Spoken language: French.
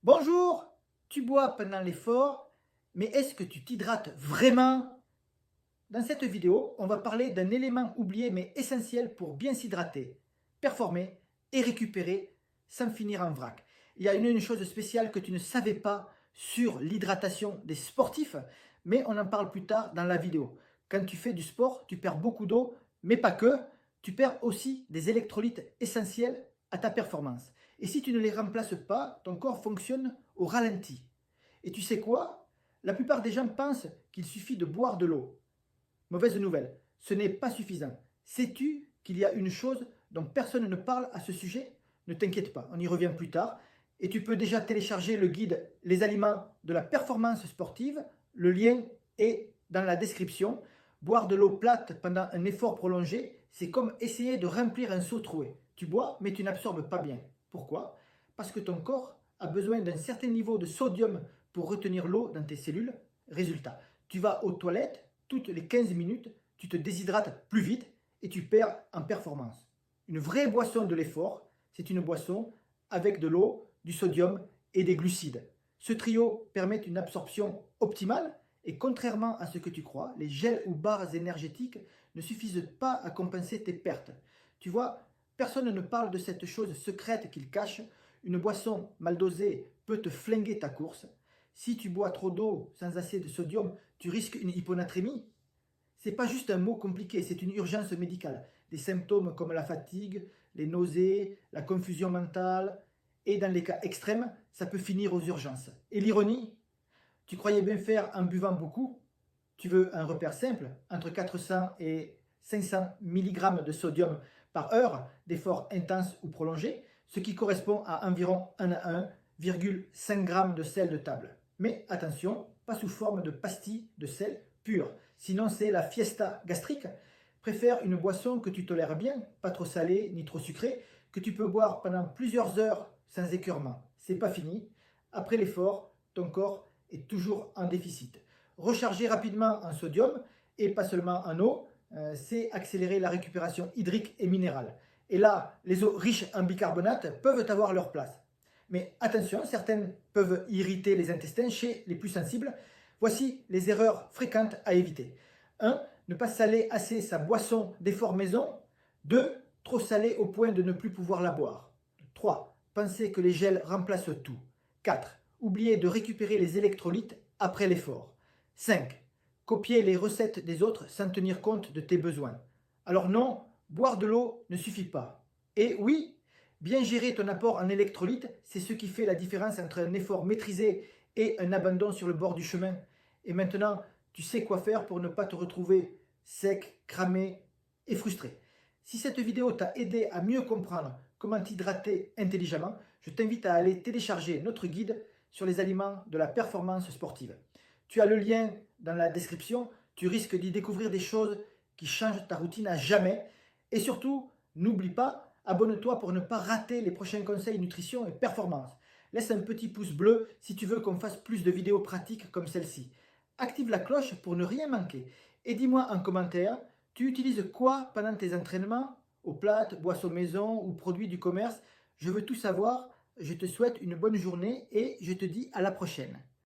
Bonjour, tu bois pendant l'effort, mais est-ce que tu t'hydrates vraiment? Dans cette vidéo, on va parler d'un élément oublié mais essentiel pour bien s'hydrater, performer et récupérer sans finir en vrac. Il y a une chose spéciale que tu ne savais pas sur l'hydratation des sportifs, mais on en parle plus tard dans la vidéo. Quand tu fais du sport, tu perds beaucoup d'eau, mais pas que, tu perds aussi des électrolytes essentiels à ta performance. Et si tu ne les remplaces pas, ton corps fonctionne au ralenti. Et tu sais quoi? La plupart des gens pensent qu'il suffit de boire de l'eau. Mauvaise nouvelle, ce n'est pas suffisant. Sais-tu qu'il y a une chose dont personne ne parle à ce sujet? Ne t'inquiète pas, on y revient plus tard. Et tu peux déjà télécharger le guide Les aliments de la performance sportive. Le lien est dans la description. Boire de l'eau plate pendant un effort prolongé, c'est comme essayer de remplir un seau troué. Tu bois, mais tu n'absorbes pas bien. Pourquoi? Parce que ton corps a besoin d'un certain niveau de sodium pour retenir l'eau dans tes cellules. Résultat, tu vas aux toilettes toutes les 15 minutes, tu te déshydrates plus vite et tu perds en performance. Une vraie boisson de l'effort, c'est une boisson avec de l'eau, du sodium et des glucides. Ce trio permet une absorption optimale et contrairement à ce que tu crois, les gels ou barres énergétiques ne suffisent pas à compenser tes pertes. Tu vois, personne ne parle de cette chose secrète qu'ils cachent. Une boisson mal dosée peut te flinguer ta course. Si tu bois trop d'eau sans assez de sodium, tu risques une hyponatrémie. C'est pas juste un mot compliqué, c'est une urgence médicale. Des symptômes comme la fatigue, les nausées, la confusion mentale, et dans les cas extrêmes, ça peut finir aux urgences. Et l'ironie, tu croyais bien faire en buvant beaucoup. Tu veux un repère simple, entre 400 et 500 mg de sodium par heure d'effort intense ou prolongé, ce qui correspond à environ 1 à 1,5 g de sel de table. Mais attention, pas sous forme de pastilles de sel pur, sinon c'est la fiesta gastrique. Préfère une boisson que tu tolères bien, pas trop salée ni trop sucrée, que tu peux boire pendant plusieurs heures sans écœurement. C'est pas fini. Après l'effort, ton corps est toujours en déficit. Recharger rapidement en sodium et pas seulement en eau, c'est accélérer la récupération hydrique et minérale. Et là, les eaux riches en bicarbonate peuvent avoir leur place. Mais attention, certaines peuvent irriter les intestins chez les plus sensibles. Voici les erreurs fréquentes à éviter. 1. Ne pas saler assez sa boisson d'effort maison. 2. Trop salé au point de ne plus pouvoir la boire. 3. Penser que les gels remplacent tout. 4. Oublier de récupérer les électrolytes après l'effort. 5. Copier les recettes des autres sans tenir compte de tes besoins. Alors non, boire de l'eau ne suffit pas. Et oui, bien gérer ton apport en électrolytes, c'est ce qui fait la différence entre un effort maîtrisé et un abandon sur le bord du chemin. Et maintenant, tu sais quoi faire pour ne pas te retrouver sec, cramé et frustré. Si cette vidéo t'a aidé à mieux comprendre comment t'hydrater intelligemment, je t'invite à aller télécharger notre guide sur les aliments de la performance sportive. Tu as le lien dans la description, tu risques d'y découvrir des choses qui changent ta routine à jamais. Et surtout, n'oublie pas, abonne-toi pour ne pas rater les prochains conseils nutrition et performance. Laisse un petit pouce bleu si tu veux qu'on fasse plus de vidéos pratiques comme celle-ci. Active la cloche pour ne rien manquer. Et dis-moi en commentaire, tu utilises quoi pendant tes entraînements? Eau plate, boisson maison ou produits du commerce? Je veux tout savoir. Je te souhaite une bonne journée et je te dis à la prochaine.